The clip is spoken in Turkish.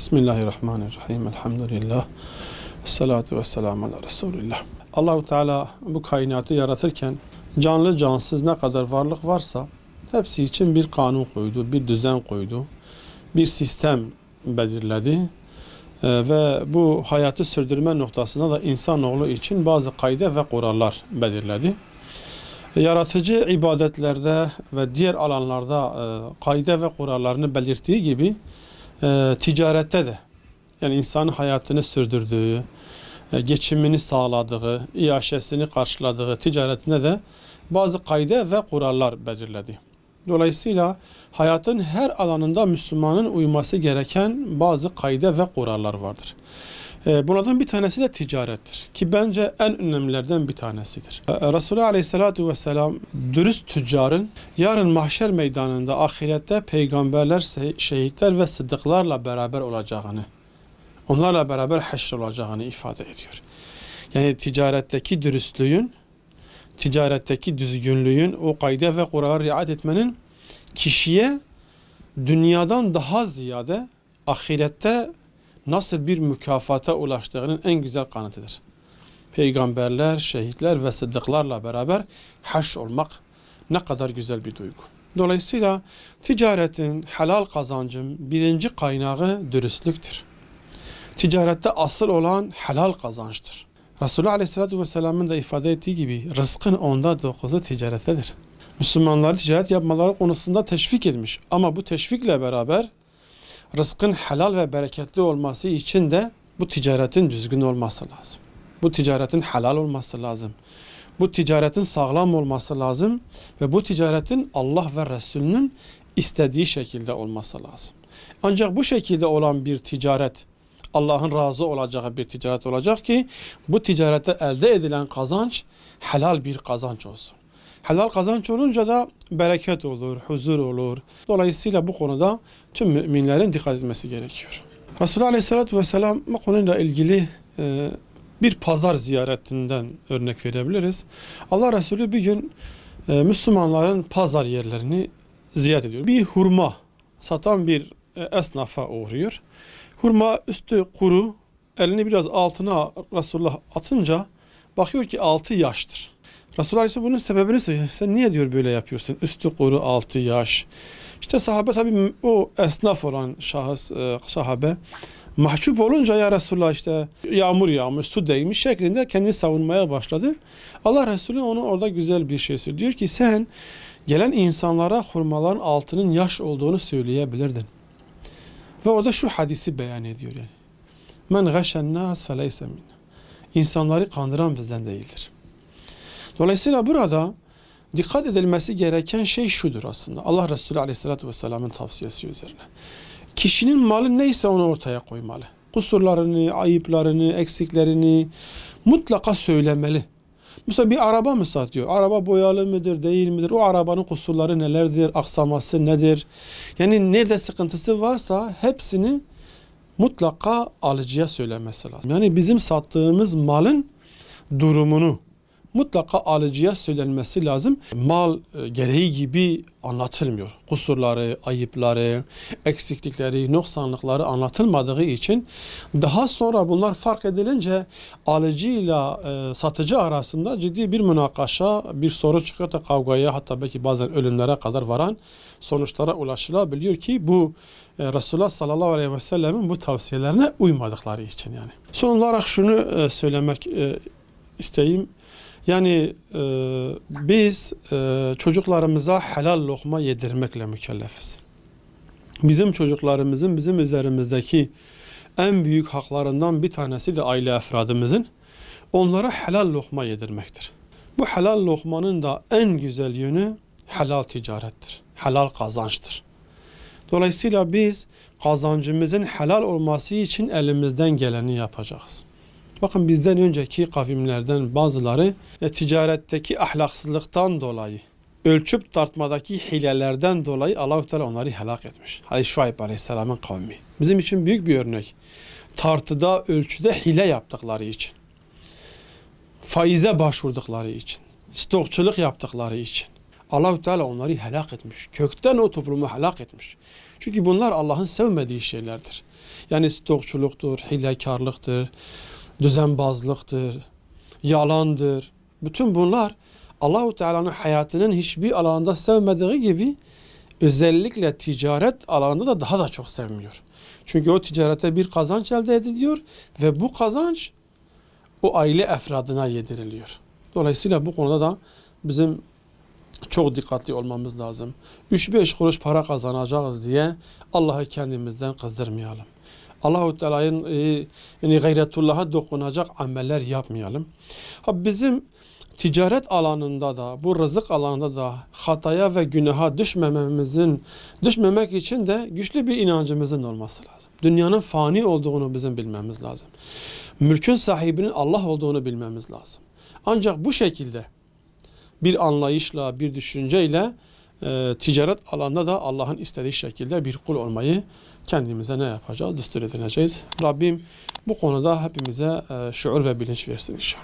Bismillahirrahmanirrahim. Elhamdülillah. Esselatu vesselamu ala Resulillah. Allah-u Teala bu kainatı yaratırken canlı cansız ne kadar varlık varsa hepsi için bir kanun koydu, bir düzen koydu, bir sistem belirledi. Ve bu hayatı sürdürme noktasında da insanoğlu için bazı kaide ve kurallar belirledi. Yaratıcı ibadetlerde ve diğer alanlarda kaide ve kurallarını belirttiği gibi ticarette de, yani insanın hayatını sürdürdüğü, geçimini sağladığı, iaşesini karşıladığı ticaretine de bazı kaide ve kurallar belirledi. Dolayısıyla hayatın her alanında Müslümanın uyması gereken bazı kaide ve kurallar vardır. Bunlardan bir tanesi de ticarettir. Ki bence en önemlilerden bir tanesidir. Resulullah Aleyhisselatü Vesselam dürüst tüccarın yarın mahşer meydanında ahirette peygamberler, şehitler ve sıddıklarla beraber olacağını, onlarla beraber haşr olacağını ifade ediyor. Yani ticaretteki dürüstlüğün, ticaretteki düzgünlüğün, o kaide ve kurallara riayet etmenin kişiye dünyadan daha ziyade ahirette nasıl bir mükafata ulaştığının en güzel kanıtıdır. Peygamberler, şehitler ve sıddıklarla beraber haşr olmak ne kadar güzel bir duygu. Dolayısıyla ticaretin, helal kazancın birinci kaynağı dürüstlüktür. Ticarette asıl olan helal kazançtır. Resulullah Aleyhisselatü Vesselam'ın da ifade ettiği gibi rızkın 9'u ticarettedir. Müslümanları ticaret yapmaları konusunda teşvik etmiş. Ama bu teşvikle beraber rızkın helal ve bereketli olması için de bu ticaretin düzgün olması lazım. Bu ticaretin helal olması lazım. Bu ticaretin sağlam olması lazım. Ve bu ticaretin Allah ve Resulünün istediği şekilde olması lazım. Ancak bu şekilde olan bir ticaret, Allah'ın razı olacağı bir ticaret olacak ki bu ticarette elde edilen kazanç helal bir kazanç olsun. Helal kazanç olunca da bereket olur, huzur olur. Dolayısıyla bu konuda tüm müminlerin dikkat etmesi gerekiyor. Resulullah Aleyhisselatü Vesselam bu konuyla ilgili bir pazar ziyaretinden örnek verebiliriz. Allah Resulü bir gün Müslümanların pazar yerlerini ziyaret ediyor. Bir hurma satan bir esnafa uğruyor. Hurma üstü kuru, elini biraz altına Resulullah atınca bakıyor ki altı yaştır. Resulullah Aleyhisselam bunun sebebini söylüyor. Sen niye diyor böyle yapıyorsun? Üstü kuru, altı yaş. İşte sahabe tabii o esnaf olan şahıs, sahabe mahcup olunca ya Resulullah işte yağmur yağmış, su değmiş şeklinde kendini savunmaya başladı. Allah Resulü onu orada güzel bir şey söylüyor. Diyor ki sen gelen insanlara hurmaların altının yaş olduğunu söyleyebilirdin. Ve orada şu hadisi beyan ediyor yani. Men gâşen nâs feleyse minna. İnsanları kandıran bizden değildir. Dolayısıyla burada dikkat edilmesi gereken şey şudur aslında. Allah Resulü Aleyhisselatü Vesselam'ın tavsiyesi üzerine. Kişinin malı neyse onu ortaya koymalı. Kusurlarını, ayıplarını, eksiklerini mutlaka söylemeli. Mesela bir araba mı satıyor? Araba boyalı mıdır, değil midir? O arabanın kusurları nelerdir, aksaması nedir? Yani nerede sıkıntısı varsa hepsini mutlaka alıcıya söylemesi lazım. Yani bizim sattığımız malın durumunu mutlaka alıcıya söylenmesi lazım. Mal gereği gibi anlatılmıyor. Kusurları, ayıpları, eksiklikleri, noksanlıkları anlatılmadığı için daha sonra bunlar fark edilince alıcıyla satıcı arasında ciddi bir münakaşa, bir soru çıkıyor da kavgaya, hatta belki bazen ölümlere kadar varan sonuçlara ulaşılabiliyor ki bu Resulullah sallallahu aleyhi ve sellemin bu tavsiyelerine uymadıkları için yani. Son olarak şunu söylemek isteyeyim. Yani biz çocuklarımıza helal lokma yedirmekle mükellefiz. Bizim çocuklarımızın bizim üzerimizdeki en büyük haklarından bir tanesi de aile efradımızın onlara helal lokma yedirmektir. Bu helal lokmanın da en güzel yönü helal ticarettir, helal kazançtır. Dolayısıyla biz kazancımızın helal olması için elimizden geleni yapacağız. Bakın bizden önceki kavimlerden bazıları ticaretteki ahlaksızlıktan dolayı, ölçüp tartmadaki hilelerden dolayı Allah-u Teala onları helak etmiş. Hadi Şuayb Aleyhisselam'ın kavmi. Bizim için büyük bir örnek. Tartıda, ölçüde hile yaptıkları için, faize başvurdukları için, stokçuluk yaptıkları için Allah-u Teala onları helak etmiş. Kökten o toplumu helak etmiş. Çünkü bunlar Allah'ın sevmediği şeylerdir. Yani stokçuluktur, hilekarlıktır, düzenbazlıktır, yalandır. Bütün bunlar Allah-u Teala'nın hayatının hiçbir alanda sevmediği gibi özellikle ticaret alanında da daha da çok sevmiyor. Çünkü o ticarete bir kazanç elde ediliyor ve bu kazanç o aile efradına yediriliyor. Dolayısıyla bu konuda da bizim çok dikkatli olmamız lazım. 3-5 kuruş para kazanacağız diye Allah'ı kendimizden kızdırmayalım. Allah-u Teala'nın yani gayretullah'a dokunacak ameller yapmayalım. Bizim ticaret alanında da, bu rızık alanında da hataya ve günaha düşmemek için de güçlü bir inancımızın olması lazım. Dünyanın fani olduğunu bizim bilmemiz lazım. Mülkün sahibinin Allah olduğunu bilmemiz lazım. Ancak bu şekilde bir anlayışla, bir düşünceyle ticaret alanında da Allah'ın istediği şekilde bir kul olmayı kendimize ne yapacağız? Düstur edineceğiz. Rabbim bu konuda hepimize şuur ve bilinç versin inşallah.